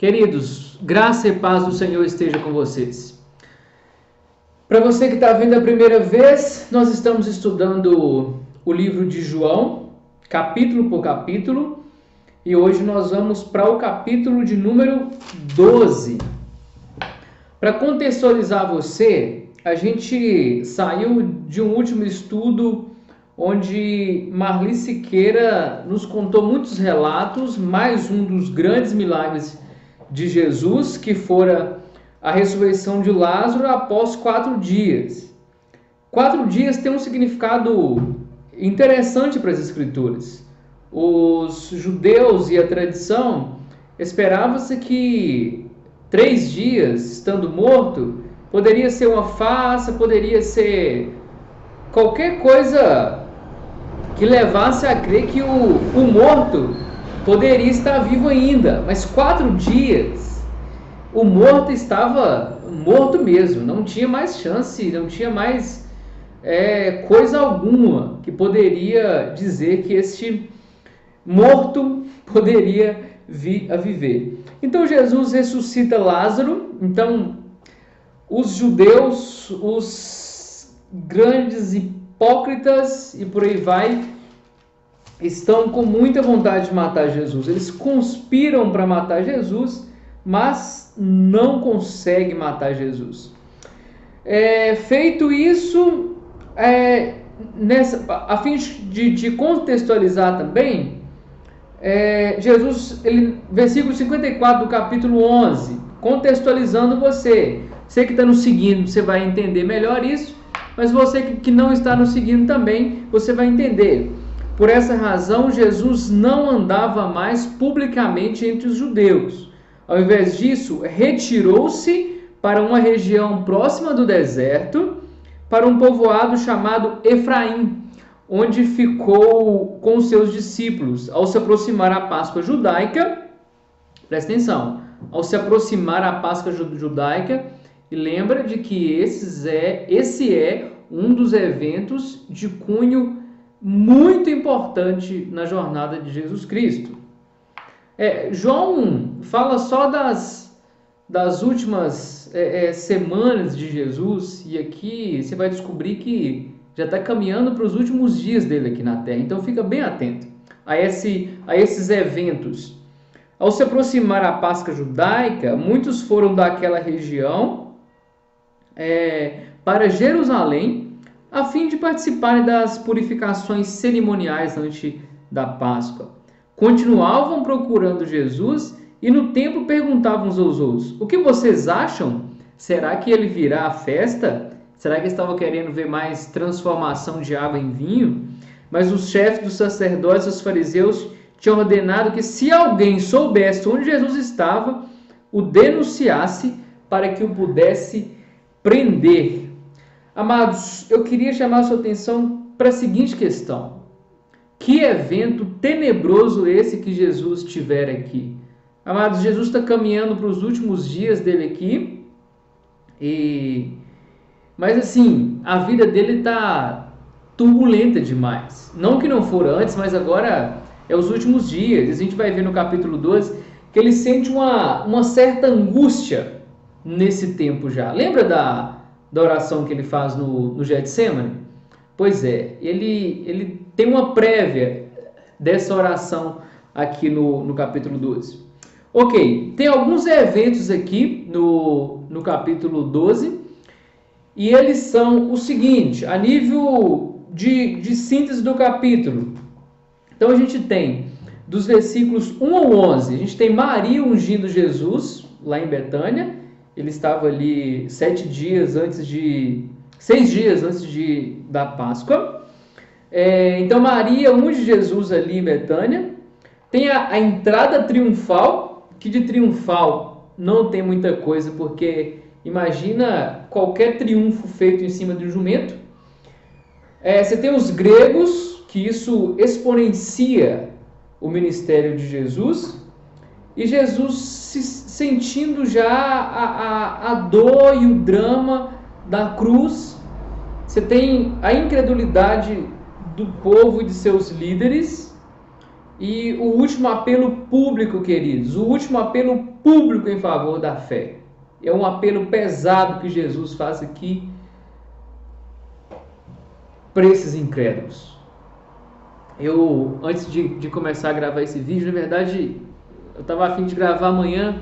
Queridos, graça e paz do Senhor esteja com vocês. Para você que está vindo a primeira vez, nós estamos estudando o livro de João, capítulo por capítulo, e hoje nós vamos para o capítulo de número 12. Para contextualizar você, a gente saiu de um último estudo onde Marli Siqueira nos contou muitos relatos, mais um dos grandes milagres de Jesus, que fora a ressurreição de Lázaro após 4 dias. 4 dias tem um significado interessante para as Escrituras. Os judeus e a tradição esperava-se que 3 dias, estando morto, poderia ser uma farsa, poderia ser qualquer coisa que levasse a crer que o morto poderia estar vivo ainda, mas 4 dias o morto estava morto mesmo, não tinha mais chance, não tinha mais coisa alguma que poderia dizer que este morto poderia vir a viver. Então Jesus ressuscita Lázaro. Então os judeus, os grandes hipócritas e por aí vai, estão com muita vontade de matar Jesus. Eles conspiram para matar Jesus, mas não conseguem matar Jesus. Feito isso, a fim de contextualizar também, Jesus, versículo 54 do capítulo 11, contextualizando você que está nos seguindo, você vai entender melhor isso, mas você que não está nos seguindo também, você vai entender. Por essa razão, Jesus não andava mais publicamente entre os judeus. Ao invés disso, retirou-se para uma região próxima do deserto, para um povoado chamado Efraim, onde ficou com os seus discípulos. Ao se aproximar a Páscoa judaica, presta atenção, ao se aproximar a Páscoa judaica, e lembra de que esse é um dos eventos de cunho muito importante na jornada de Jesus Cristo. João fala só das últimas semanas de Jesus, e aqui você vai descobrir que já está caminhando para os últimos dias dele aqui na Terra. Então fica bem atento a esses eventos. Ao se aproximar a Páscoa judaica, muitos foram daquela região para Jerusalém, a fim de participarem das purificações cerimoniais antes da Páscoa. Continuavam procurando Jesus e no templo perguntavam uns aos outros: o que vocês acham? Será que ele virá à festa? Será que estavam querendo ver mais transformação de água em vinho? Mas os chefes dos sacerdotes e os fariseus tinham ordenado que, se alguém soubesse onde Jesus estava, o denunciasse para que o pudesse prender. Amados, eu queria chamar a sua atenção para a seguinte questão: que evento tenebroso esse que Jesus tiver aqui? Amados, Jesus está caminhando para os últimos dias dele aqui, mas assim, a vida dele está turbulenta demais. Não que não for antes, mas agora é os últimos dias. A gente vai ver no capítulo 12 que ele sente uma certa angústia nesse tempo já. Lembra da oração que ele faz no Getsemane? Pois é, ele tem uma prévia dessa oração aqui no capítulo 12. Ok, tem alguns eventos aqui no capítulo 12, e eles são o seguinte, a nível de síntese do capítulo. Então a gente tem, dos versículos 1 ao 11, a gente tem Maria ungindo Jesus, lá em Betânia. Ele estava ali 6 dias antes da Páscoa. Então Maria unge Jesus ali em Betânia. Tem a entrada triunfal, que de triunfal não tem muita coisa, porque imagina qualquer triunfo feito em cima de um jumento. Você tem os gregos, que isso exponencia o ministério de Jesus, e Jesus sentindo já a dor e o drama da cruz. Você tem a incredulidade do povo e de seus líderes, e o último apelo público, queridos, o último apelo público em favor da fé. É um apelo pesado que Jesus faz aqui para esses incrédulos. Eu, antes de começar a gravar esse vídeo, na verdade, eu estava a fim de gravar amanhã,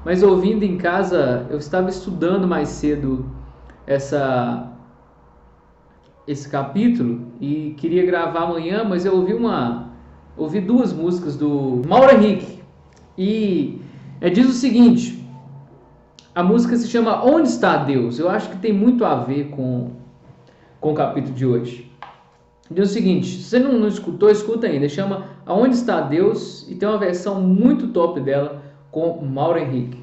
mas ouvindo em casa, eu estava estudando mais cedo esse capítulo e queria gravar amanhã, mas eu ouvi duas músicas do Mauro Henrique e diz o seguinte: a música se chama Onde Está Deus? Eu acho que tem muito a ver com o capítulo de hoje. Diz o seguinte: se você não escutou, escuta ainda. Chama Aonde Está Deus e tem uma versão muito top dela com Mauro Henrique.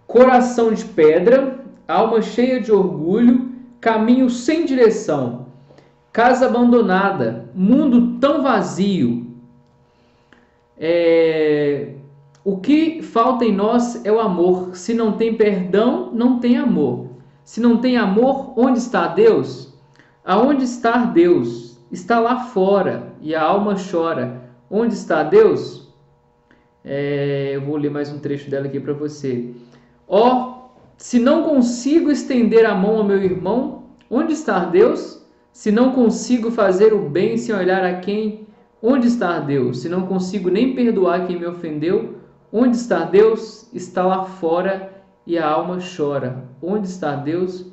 Coração de pedra, alma cheia de orgulho, caminho sem direção, casa abandonada, mundo tão vazio. O que falta em nós é o amor. Se não tem perdão, não tem amor. Se não tem amor, onde está Deus? Aonde está Deus? Está lá fora e a alma chora. Onde está Deus? Eu vou ler mais um trecho dela aqui para você. Se não consigo estender a mão ao meu irmão, onde está Deus? Se não consigo fazer o bem sem olhar a quem, onde está Deus? Se não consigo nem perdoar quem me ofendeu, onde está Deus? Está lá fora e a alma chora. Onde está Deus?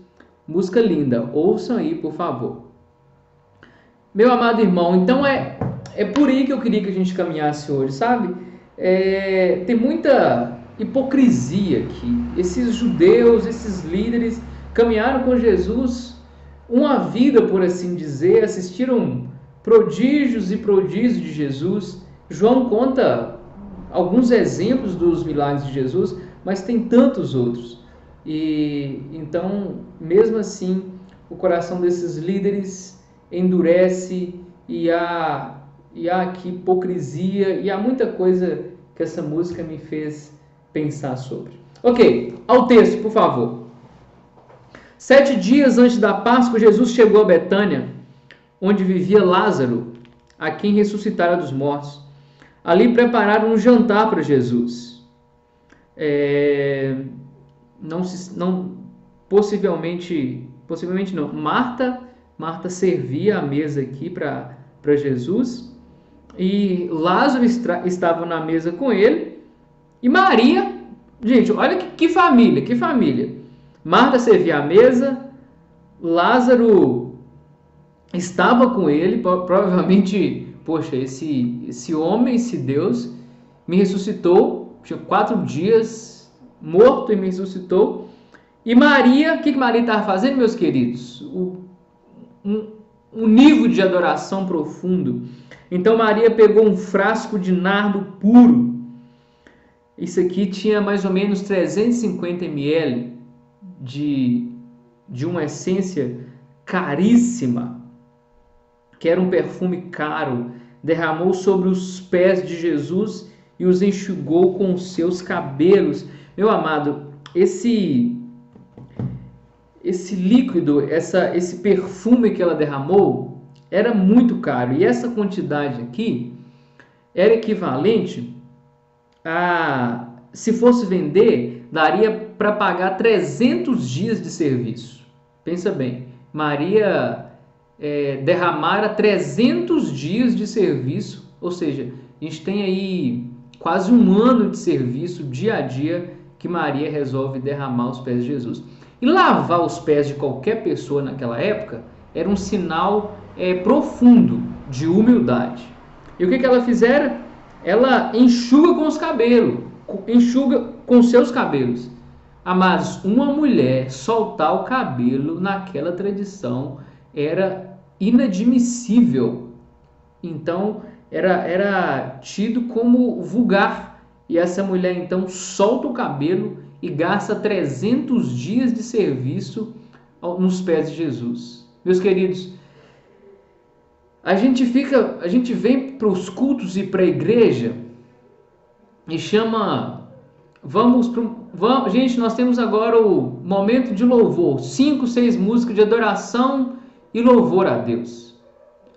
Música linda, ouçam aí, por favor. Meu amado irmão, então é por aí que eu queria que a gente caminhasse hoje, sabe? Tem muita hipocrisia aqui. Esses judeus, esses líderes caminharam com Jesus uma vida, por assim dizer, assistiram prodígios e prodígios de Jesus. João conta alguns exemplos dos milagres de Jesus, mas tem tantos outros. E então, mesmo assim, o coração desses líderes endurece e há aqui hipocrisia e há muita coisa que essa música me fez pensar sobre. Ok, ao texto, por favor. 7 dias antes da Páscoa, Jesus chegou a Betânia, onde vivia Lázaro, a quem ressuscitara dos mortos. Ali prepararam um jantar para Jesus. Possivelmente não. Marta servia a mesa aqui para Jesus e Lázaro estava na mesa com ele e Maria, gente, olha que família. Marta servia a mesa, Lázaro estava com ele, provavelmente, poxa, esse homem, esse Deus me ressuscitou, tinha 4 dias morto e me ressuscitou. E Maria, o que Maria estava fazendo, meus queridos? Um nível de adoração profundo. Então Maria pegou um frasco de nardo puro. Isso aqui tinha mais ou menos 350 ml de uma essência caríssima, que era um perfume caro. Derramou sobre os pés de Jesus e os enxugou com os seus cabelos. Meu amado, esse líquido, esse perfume que ela derramou era muito caro. E essa quantidade aqui era equivalente a, se fosse vender, daria para pagar 300 dias de serviço. Pensa bem, Maria derramara 300 dias de serviço, ou seja, a gente tem aí quase 1 ano de serviço dia a dia que Maria resolve derramar aos pés de Jesus. E lavar os pés de qualquer pessoa naquela época era um sinal profundo de humildade. E o que ela fizera? Ela enxuga com os cabelos, enxuga com seus cabelos. Amados, uma mulher soltar o cabelo naquela tradição era inadmissível. Então, era tido como vulgar. E essa mulher, então, solta o cabelo e gasta 300 dias de serviço nos pés de Jesus. Meus queridos, a gente vem para os cultos e para a igreja e chama... Gente, nós temos agora o momento de louvor, 5, 6 músicas de adoração e louvor a Deus.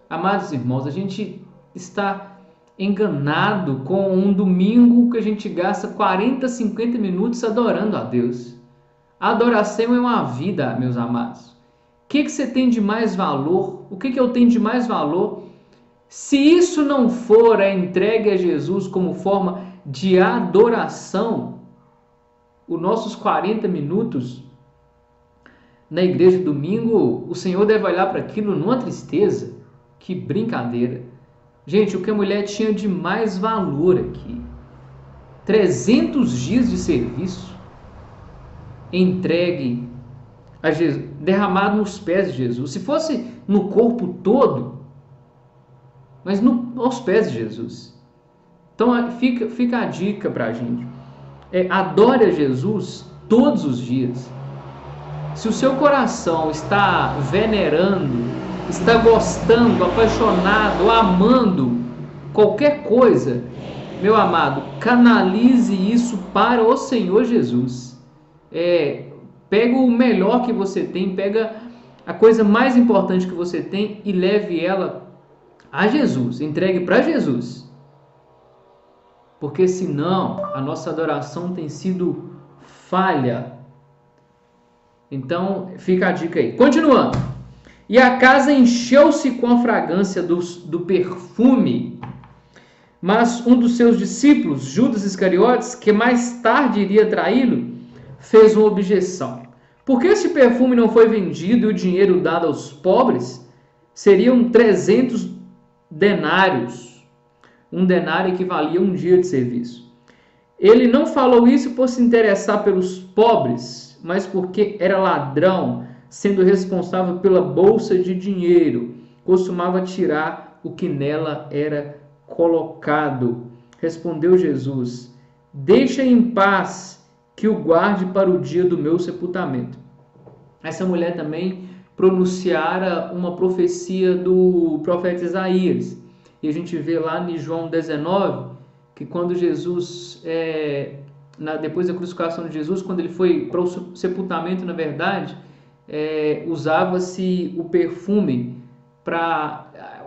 Amados irmãos, a gente está enganado com um domingo que a gente gasta 40, 50 minutos adorando a Deus. A adoração é uma vida, meus amados. O que você tem de mais valor? O que eu tenho de mais valor? Se isso não for a entregue a Jesus como forma de adoração, os nossos 40 minutos na igreja domingo, o Senhor deve olhar para aquilo numa tristeza. Que brincadeira. Gente, o que a mulher tinha de mais valor aqui, 300 dias de serviço entregue a Jesus, derramado nos pés de Jesus. Se fosse no corpo todo, mas aos pés de Jesus. Então fica a dica para a gente. Adore a Jesus todos os dias. Se o seu coração está venerando, está gostando, apaixonado, amando qualquer coisa, meu amado, canalize isso para o Senhor Jesus. Pega o melhor que você tem, pega a coisa mais importante que você tem e leve ela a Jesus, entregue para Jesus. Porque senão a nossa adoração tem sido falha. Então fica a dica aí. Continuando. E a casa encheu-se com a fragrância do perfume. Mas um dos seus discípulos, Judas Iscariotes, que mais tarde iria traí-lo, fez uma objeção. Por que esse perfume não foi vendido e o dinheiro dado aos pobres? Seriam 300 denários. Um denário equivalia a um dia de serviço. Ele não falou isso por se interessar pelos pobres, mas porque era ladrão, sendo responsável pela bolsa de dinheiro. Costumava tirar o que nela era colocado. Respondeu Jesus: deixa em paz, que o guarde para o dia do meu sepultamento. Essa mulher também pronunciara uma profecia do profeta Isaías. E a gente vê lá em João 19, que quando Jesus, depois da crucificação de Jesus, quando ele foi para o sepultamento, na verdade, usava-se o perfume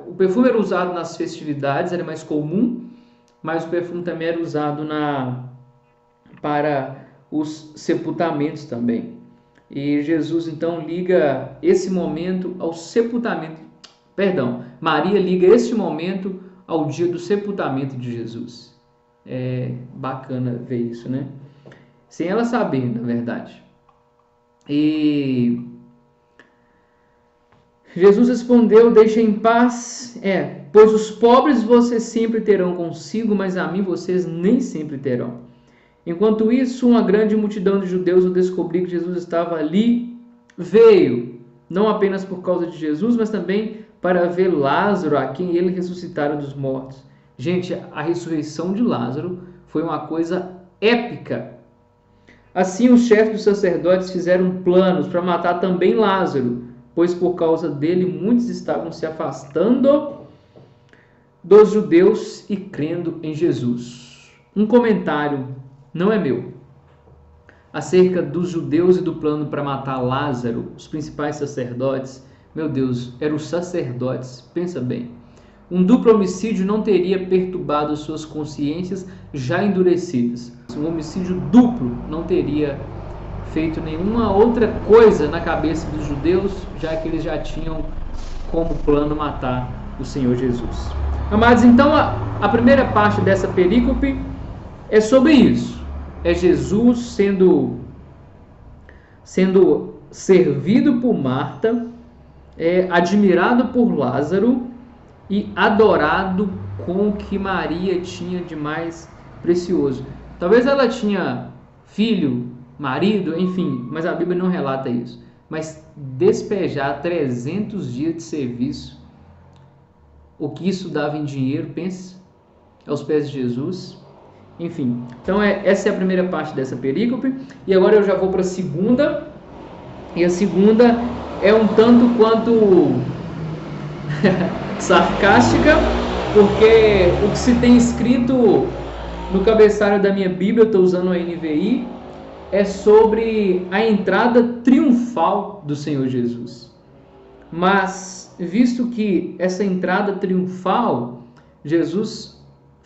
o perfume era usado nas festividades, era mais comum, mas o perfume também era usado para os sepultamentos também. E Jesus então liga esse momento ao sepultamento, Maria liga este momento ao dia do sepultamento de Jesus. É bacana ver isso, né? Sem ela saber, na verdade. E Jesus respondeu: deixa em paz, pois os pobres vocês sempre terão consigo, mas a mim vocês nem sempre terão. Enquanto isso, uma grande multidão de judeus, ao descobrir que Jesus estava ali, veio, não apenas por causa de Jesus, mas também para ver Lázaro, a quem ele ressuscitara dos mortos. Gente, a ressurreição de Lázaro foi uma coisa épica. Assim, os chefes dos sacerdotes fizeram planos para matar também Lázaro, pois por causa dele muitos estavam se afastando dos judeus e crendo em Jesus. Um comentário, não é meu, acerca dos judeus e do plano para matar Lázaro, os principais sacerdotes. Meu Deus, eram os sacerdotes, pensa bem. Um duplo homicídio não teria perturbado suas consciências já endurecidas. Um homicídio duplo não teria feito nenhuma outra coisa na cabeça dos judeus, já que eles já tinham como plano matar o Senhor Jesus. Amados, então a primeira parte dessa perícope é sobre isso. É Jesus sendo servido por Marta, admirado por Lázaro e adorado com o que Maria tinha de mais precioso. Talvez ela tinha filho, marido, enfim, mas a Bíblia não relata isso. Mas despejar 300 dias de serviço, o que isso dava em dinheiro, pensa, aos pés de Jesus. Enfim, então essa é a primeira parte dessa perícope. E agora eu já vou para a segunda. E a segunda é um tanto quanto sarcástica, porque o que se tem escrito no cabeçalho da minha Bíblia, eu estou usando a NVI, é sobre a entrada triunfal do Senhor Jesus. Mas, visto que essa entrada triunfal, Jesus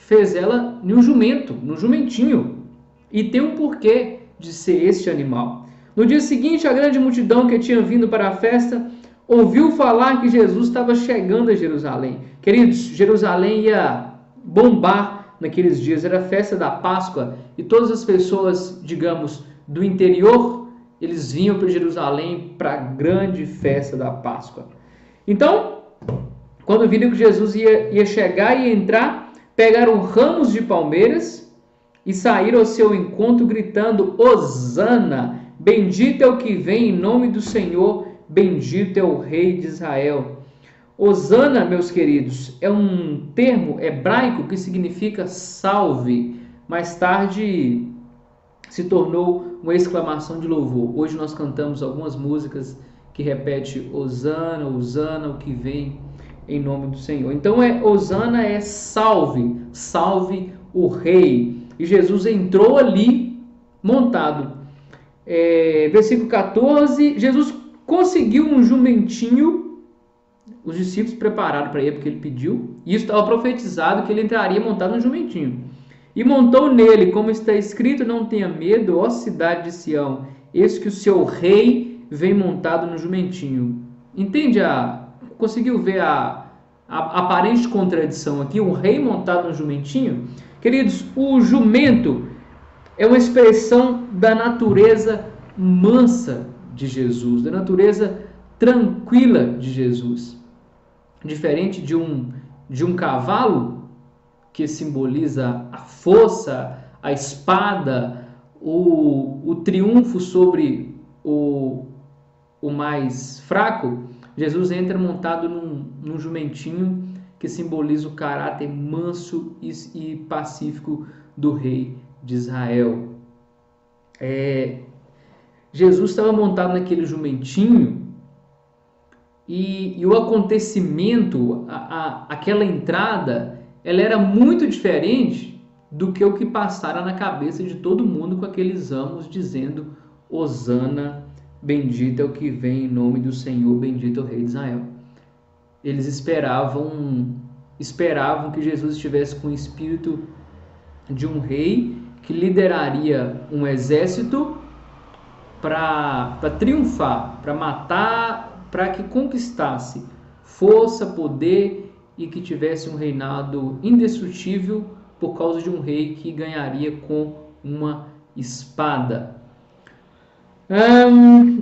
fez ela no jumento, no jumentinho. E tem um porquê de ser este animal. No dia seguinte, a grande multidão que tinha vindo para a festa ouviu falar que Jesus estava chegando a Jerusalém. Queridos, Jerusalém ia bombar naqueles dias, era a festa da Páscoa, e todas as pessoas, digamos, do interior, eles vinham para Jerusalém para a grande festa da Páscoa. Então, quando viram que Jesus ia chegar e entrar, pegaram ramos de palmeiras e saíram ao seu encontro gritando: Hosana, bendito é o que vem em nome do Senhor, bendito é o Rei de Israel. Hosana, meus queridos, é um termo hebraico que significa salve. Mais tarde se tornou uma exclamação de louvor. Hoje nós cantamos algumas músicas que repetem Hosana, Hosana, o que vem em nome do Senhor. Então, Hosana é salve, salve o Rei. E Jesus entrou ali montado. Versículo 14, Jesus conseguiu um jumentinho. Os discípulos prepararam para ele porque ele pediu. E isso estava profetizado que ele entraria montado no jumentinho. E montou nele, como está escrito: não tenha medo, ó cidade de Sião, eis que o seu rei vem montado no jumentinho. Entende? Conseguiu ver a aparente contradição aqui? Um rei montado no jumentinho? Queridos, o jumento é uma expressão da natureza mansa de Jesus, da natureza tranquila de Jesus. Diferente de um cavalo, que simboliza a força, a espada, o triunfo sobre o mais fraco, Jesus entra montado num jumentinho que simboliza o caráter manso e pacífico do rei de Israel. Jesus estava montado naquele jumentinho e o acontecimento, aquela entrada, ela era muito diferente do que o que passara na cabeça de todo mundo com aqueles ramos dizendo: Hosana, bendito é o que vem em nome do Senhor, bendito é o Rei de Israel. Eles esperavam que Jesus estivesse com o espírito de um rei que lideraria um exército para triunfar, para matar, para que conquistasse força, poder e que tivesse um reinado indestrutível por causa de um rei que ganharia com uma espada.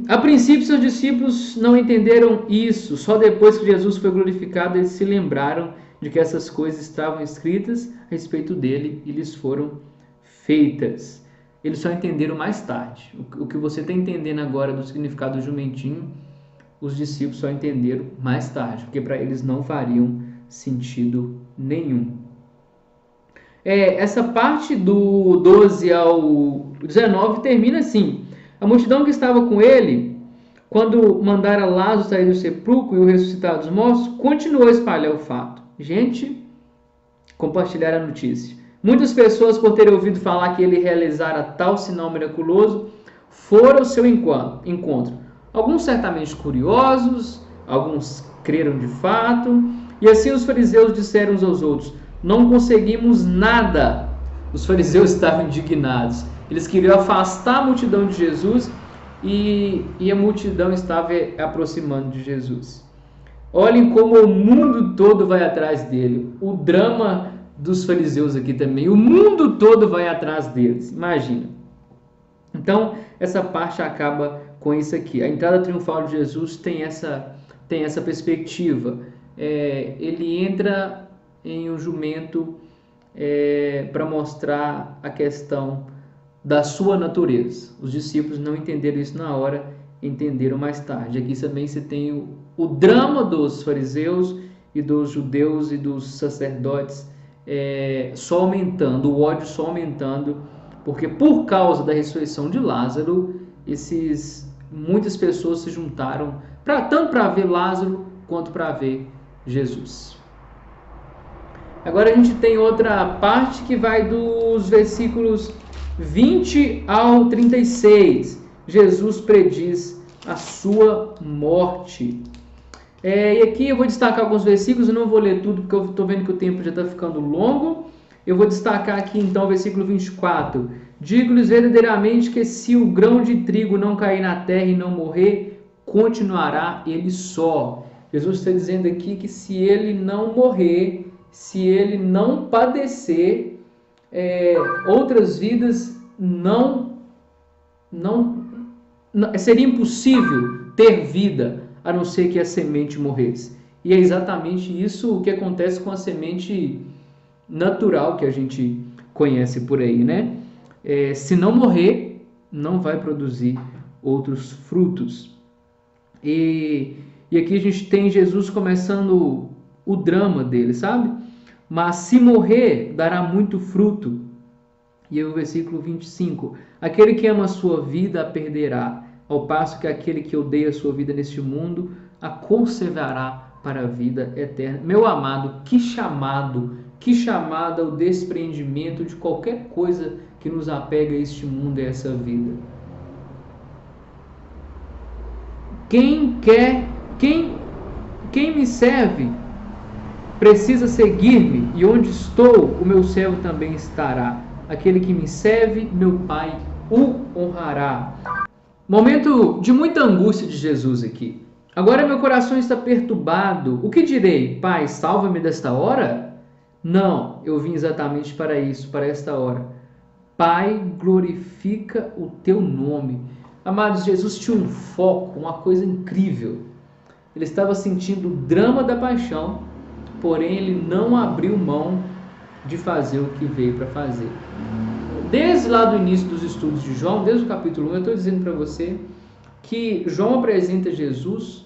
A princípio, seus discípulos não entenderam isso. Só depois que Jesus foi glorificado, eles se lembraram de que essas coisas estavam escritas a respeito dele e lhes foram feitas. Eles só entenderam mais tarde. O que você está entendendo agora do significado do jumentinho, os discípulos só entenderam mais tarde, porque para eles não fariam sentido nenhum. Essa parte do 12 ao 19 termina assim: a multidão que estava com ele, quando mandara Lázaro sair do sepulcro e o ressuscitar dos mortos, continuou a espalhar o fato. Gente, compartilhar a notícia. Muitas pessoas, por terem ouvido falar que ele realizara tal sinal miraculoso, foram ao seu encontro. Alguns certamente curiosos, alguns creram de fato, e assim os fariseus disseram uns aos outros: não conseguimos nada. Os fariseus estavam indignados. Eles queriam afastar a multidão de Jesus e a multidão estava aproximando de Jesus. Olhem como o mundo todo vai atrás dele. O drama dos fariseus aqui também. O mundo todo vai atrás deles. Imagina. Então, essa parte acaba com isso aqui. A entrada triunfal de Jesus tem essa perspectiva. Ele entra em um jumento para mostrar a questão da sua natureza. Os discípulos não entenderam isso na hora, entenderam mais tarde. Aqui também você tem o drama dos fariseus e dos judeus e dos sacerdotes só aumentando, o ódio só aumentando, porque por causa da ressurreição de Lázaro, muitas pessoas se juntaram tanto para ver Lázaro quanto para ver Jesus. Agora a gente tem outra parte que vai dos versículos 20 ao 36. Jesus prediz a sua morte. E aqui eu vou destacar alguns versículos, eu não vou ler tudo porque eu estou vendo que o tempo já está ficando longo. Eu vou destacar aqui então o versículo 24. Digo-lhes verdadeiramente que se o grão de trigo não cair na terra e não morrer, continuará ele só. Jesus está dizendo aqui que se ele não morrer, se ele não padecer, outras vidas seria impossível ter vida a não ser que a semente morresse. E é exatamente isso o que acontece com a semente natural que a gente conhece por aí, né? Se não morrer, não vai produzir outros frutos. E aqui a gente tem Jesus começando o drama dele, sabe? Mas se morrer, dará muito fruto. E aí o versículo 25. Aquele que ama a sua vida a perderá, ao passo que aquele que odeia a sua vida neste mundo a conservará para a vida eterna. Meu amado, que chamada o desprendimento de qualquer coisa que nos apega a este mundo e a essa vida. Quem me serve precisa seguir-me, e onde estou, o meu servo também estará. Aquele que me serve, meu Pai o honrará. Momento de muita angústia de Jesus aqui. Agora meu coração está perturbado. O que direi? Pai, salva-me desta hora? Não, eu vim exatamente para isso, para esta hora. Pai, glorifica o teu nome. Amados, Jesus tinha um foco, uma coisa incrível. Ele estava sentindo o drama da paixão, porém ele não abriu mão de fazer o que veio para fazer. Desde lá do início dos estudos de João, desde o capítulo 1, eu estou dizendo para você que João apresenta Jesus,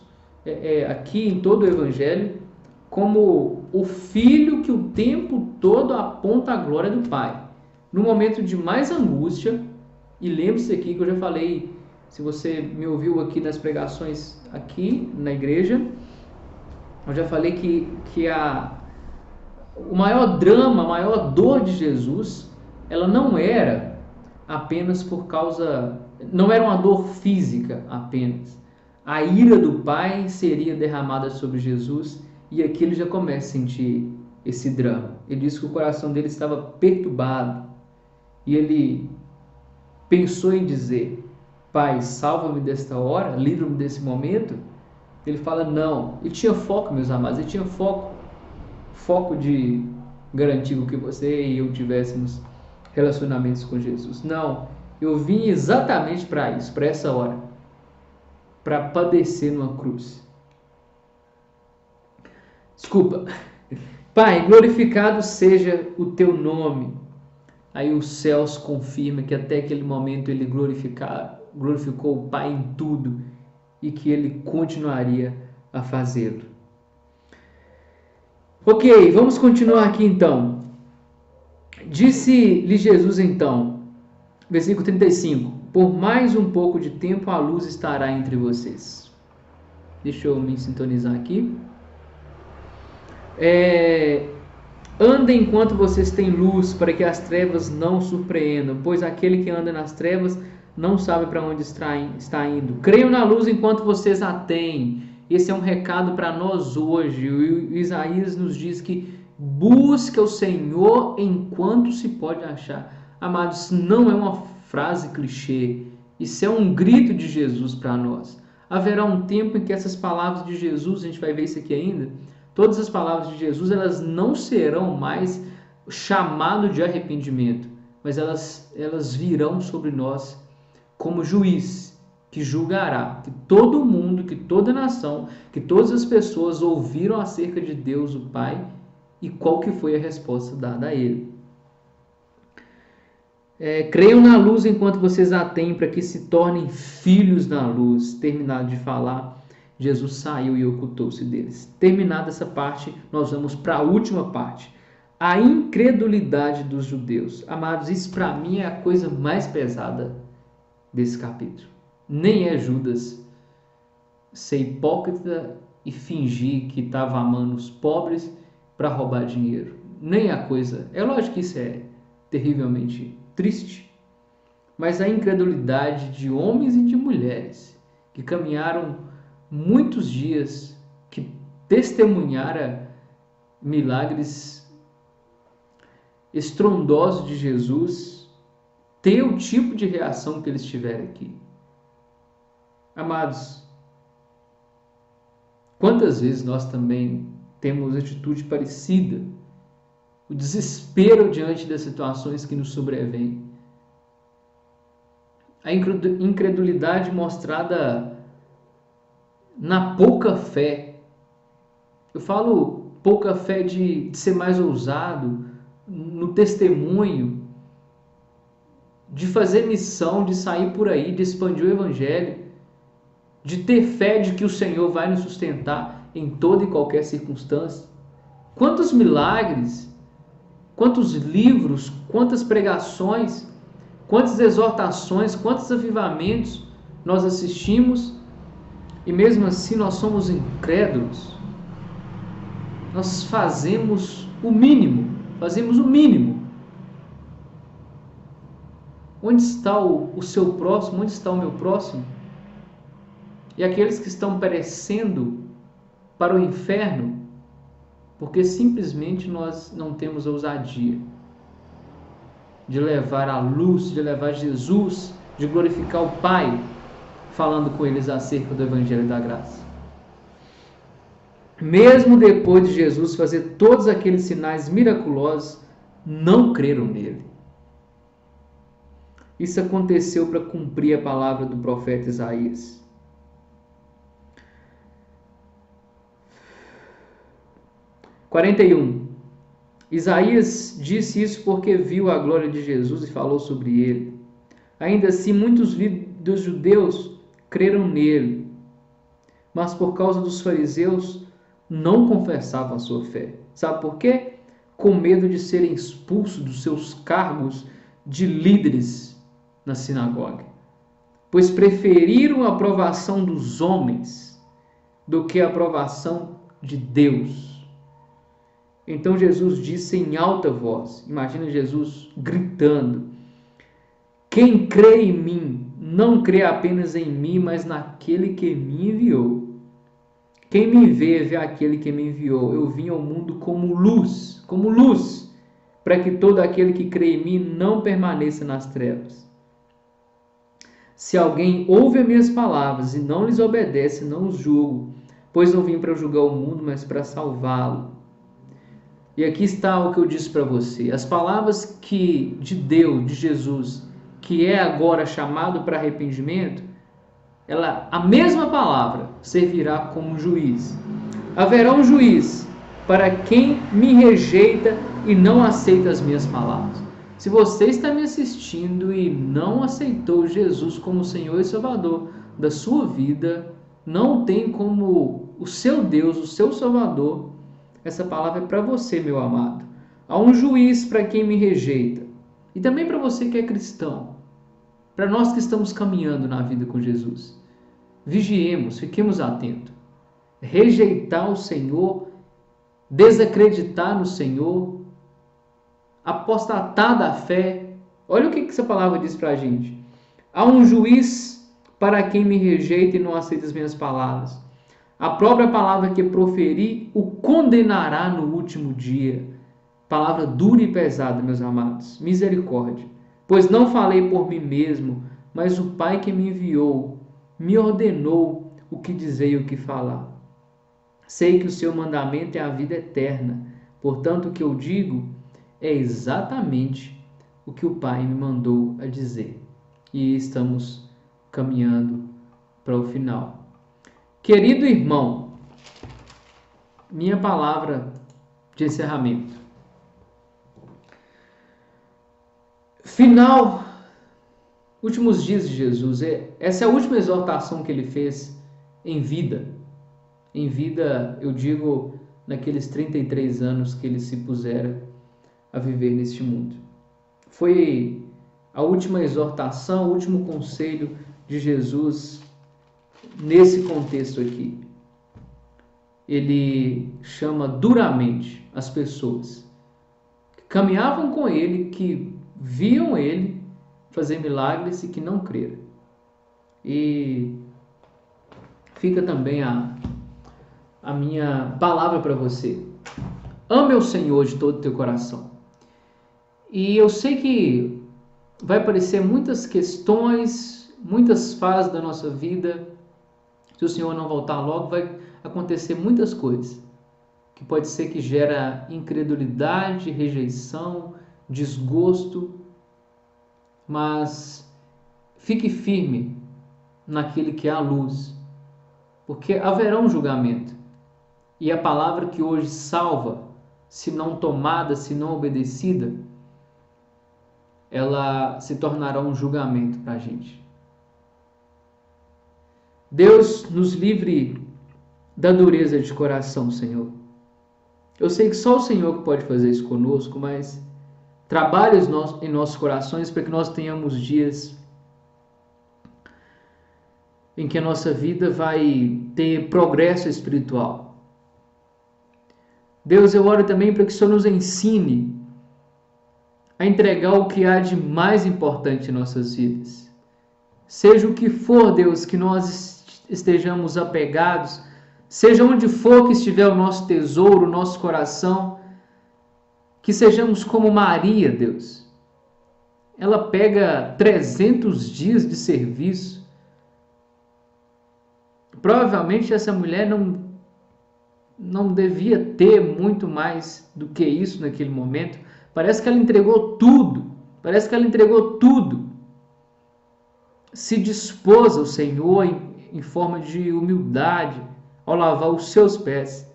aqui em todo o Evangelho, como o Filho que o tempo todo aponta a glória do Pai. No momento de mais angústia, e lembre-se aqui que eu já falei, se você me ouviu aqui nas pregações aqui na igreja, eu já falei que o maior drama, a maior dor de Jesus, ela não era apenas por causa, não era uma dor física apenas. A ira do Pai seria derramada sobre Jesus e aqui ele já começa a sentir esse drama. Ele disse que o coração dele estava perturbado e ele pensou em dizer: Pai, salva-me desta hora, livra-me desse momento. Ele fala não. Ele tinha foco, meus amados, ele tinha foco de garantir que você e eu tivéssemos relacionamentos com Jesus. Não, eu vim exatamente para isso, para essa hora, para padecer numa cruz. Desculpa. Pai, glorificado seja o teu nome. Aí os céus confirmam que até aquele momento ele glorificou o Pai em tudo e que ele continuaria a fazê-lo. Ok, vamos continuar aqui então. Disse-lhe Jesus então, versículo 35, por mais um pouco de tempo a luz estará entre vocês. Deixa eu me sintonizar aqui. Andem enquanto vocês têm luz, para que as trevas não surpreendam, pois aquele que anda nas trevas não sabe para onde está indo. Creiam na luz enquanto vocês a têm. Esse é um recado para nós hoje. O Isaías nos diz que busca o Senhor enquanto se pode achar. Amados, não é uma frase clichê. Isso é um grito de Jesus para nós. Haverá um tempo em que essas palavras de Jesus, a gente vai ver isso aqui ainda, todas as palavras de Jesus, elas não serão mais chamado de arrependimento, mas elas virão sobre nós como juiz que julgará que todo mundo, que toda nação, que todas as pessoas ouviram acerca de Deus o Pai e qual que foi a resposta dada a ele. Creiam na luz enquanto vocês a têm, para que se tornem filhos da luz. Terminado de falar, Jesus saiu e ocultou-se deles. Terminada essa parte, nós vamos para a última parte. A incredulidade dos judeus. Amados, isso para mim é a coisa mais pesada desse capítulo. Nem é Judas ser hipócrita e fingir que estava amando os pobres para roubar dinheiro. Nem a coisa. É lógico que isso é terrivelmente triste, mas a incredulidade de homens e de mulheres que caminharam muitos dias, que testemunharam milagres estrondosos de Jesus ter o tipo de reação que eles tiveram aqui. Amados, quantas vezes nós também temos atitude parecida? O desespero diante das situações que nos sobrevêm. A incredulidade mostrada na pouca fé. Eu falo pouca fé de ser mais ousado no testemunho, de fazer missão, de sair por aí, de expandir o evangelho, de ter fé de que o Senhor vai nos sustentar em toda e qualquer circunstância. Quantos milagres, quantos livros, quantas pregações, quantas exortações, quantos avivamentos nós assistimos e mesmo assim nós somos incrédulos. Nós fazemos o mínimo. Onde está o seu próximo? Onde está o meu próximo? E aqueles que estão perecendo para o inferno, porque simplesmente nós não temos ousadia de levar a luz, de levar Jesus, de glorificar o Pai, falando com eles acerca do Evangelho da Graça. Mesmo depois de Jesus fazer todos aqueles sinais miraculosos, não creram nele. Isso aconteceu para cumprir a palavra do profeta Isaías. Isaías disse isso porque viu a glória de Jesus e falou sobre ele. Ainda assim, muitos dos judeus creram nele, mas por causa dos fariseus não confessavam a sua fé. Sabe por quê? Com medo de serem expulsos dos seus cargos de líderes na sinagoga, pois preferiram a aprovação dos homens do que a aprovação de Deus. Então Jesus disse em alta voz, imagina Jesus gritando: quem crê em mim, não crê apenas em mim, mas naquele que me enviou. Quem me vê aquele que me enviou. Eu vim ao mundo como luz, para que todo aquele que crê em mim não permaneça nas trevas. Se alguém ouve as minhas palavras e não lhes obedece, não os julgo, pois não vim para julgar o mundo, mas para salvá-lo. E aqui está o que eu disse para você. As palavras de Deus, de Jesus, que é agora chamado para arrependimento, a mesma palavra servirá como juiz. Haverá um juiz para quem me rejeita e não aceita as minhas palavras. Se você está me assistindo e não aceitou Jesus como Senhor e Salvador da sua vida, não tem como o seu Deus, o seu Salvador, essa palavra é para você, meu amado. Há um juiz para quem me rejeita. E também para você que é cristão. Para nós que estamos caminhando na vida com Jesus. Vigiemos, fiquemos atentos. Rejeitar o Senhor, desacreditar no Senhor, apostatar da fé. Olha o que essa palavra diz para a gente. Há um juiz para quem me rejeita e não aceita as minhas palavras. A própria palavra que proferi o condenará no último dia. Palavra dura e pesada, meus amados. Misericórdia. Pois não falei por mim mesmo, mas o Pai que me enviou me ordenou o que dizer e o que falar. Sei que o seu mandamento é a vida eterna. Portanto, o que eu digo é exatamente o que o Pai me mandou a dizer. E estamos caminhando para o final. Querido irmão, minha palavra de encerramento. Final, últimos dias de Jesus. Essa é a última exortação que ele fez em vida. Em vida, eu digo, naqueles 33 anos que ele se pusera a viver neste mundo. Foi a última exortação, o último conselho de Jesus nesse contexto aqui. Ele chama duramente as pessoas que caminhavam com ele, que viam ele fazer milagres e que não creram. E fica também a minha palavra para você. Ame o Senhor de todo o teu coração. E eu sei que vai aparecer muitas questões, muitas fases da nossa vida. Se o Senhor não voltar logo, vai acontecer muitas coisas que pode ser que gera incredulidade, rejeição, desgosto, mas fique firme naquele que é a luz, porque haverá um julgamento. E a palavra que hoje salva, se não tomada, se não obedecida, ela se tornará um julgamento para a gente. Deus nos livre da dureza de coração, Senhor. Eu sei que só o Senhor que pode fazer isso conosco, mas trabalhe em nossos corações para que nós tenhamos dias em que a nossa vida vai ter progresso espiritual. Deus, eu oro também para que o Senhor nos ensine a entregar o que há de mais importante em nossas vidas. Seja o que for, Deus, que nós estejamos apegados, seja onde for que estiver o nosso tesouro, o nosso coração, que sejamos como Maria, Deus. Ela pega 300 dias de serviço. Provavelmente essa mulher não devia ter muito mais do que isso naquele momento. Parece que ela entregou tudo. Parece que ela entregou tudo. Se dispôs ao Senhor em forma de humildade ao lavar os seus pés.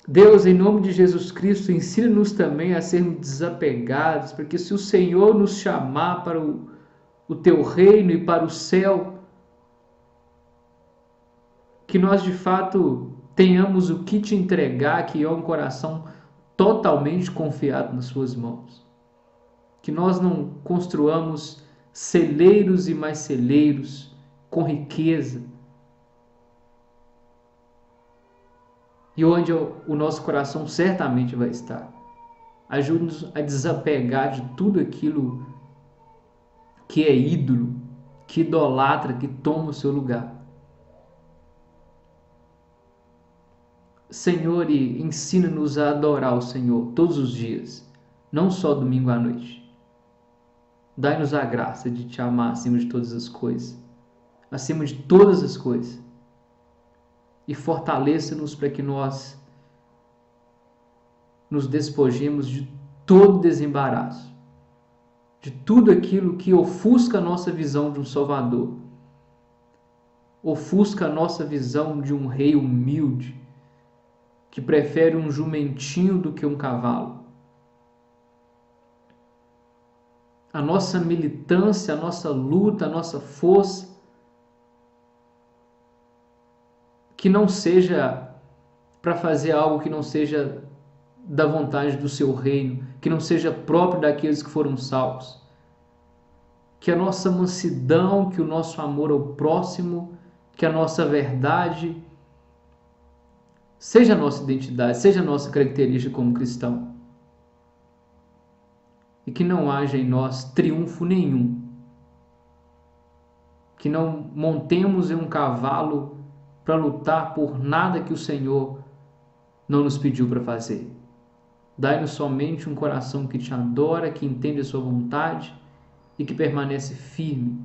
Deus, em nome de Jesus Cristo, ensina-nos também a sermos desapegados, porque se o Senhor nos chamar para o teu reino e para o céu, que nós de fato tenhamos o que te entregar, que é um coração totalmente confiado nas suas mãos. Que nós não construamos celeiros e mais celeiros com riqueza, e onde o nosso coração certamente vai estar. Ajude-nos a desapegar de tudo aquilo que é ídolo, que idolatra, que toma o seu lugar. Senhor, e ensina-nos a adorar o Senhor todos os dias, não só domingo à noite. Dai-nos a graça de te amar acima de todas as coisas, acima de todas as coisas, e fortaleça-nos para que nós nos despojemos de todo desembaraço, de tudo aquilo que ofusca a nossa visão de um Salvador, ofusca a nossa visão de um rei humilde, que prefere um jumentinho do que um cavalo. A nossa militância, a nossa luta, a nossa força, que não seja para fazer algo que não seja da vontade do seu reino, que não seja próprio daqueles que foram salvos. Que a nossa mansidão, que o nosso amor ao próximo, que a nossa verdade seja a nossa identidade, seja a nossa característica como cristão. E que não haja em nós triunfo nenhum. Que não montemos em um cavalo para lutar por nada que o Senhor não nos pediu para fazer. Dai-nos somente um coração que te adora, que entende a sua vontade e que permanece firme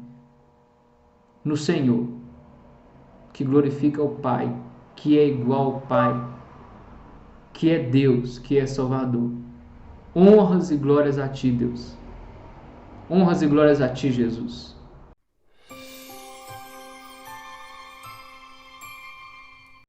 no Senhor, que glorifica o Pai, que é igual ao Pai, que é Deus, que é Salvador. Honras e glórias a ti, Deus. Honras e glórias a ti, Jesus.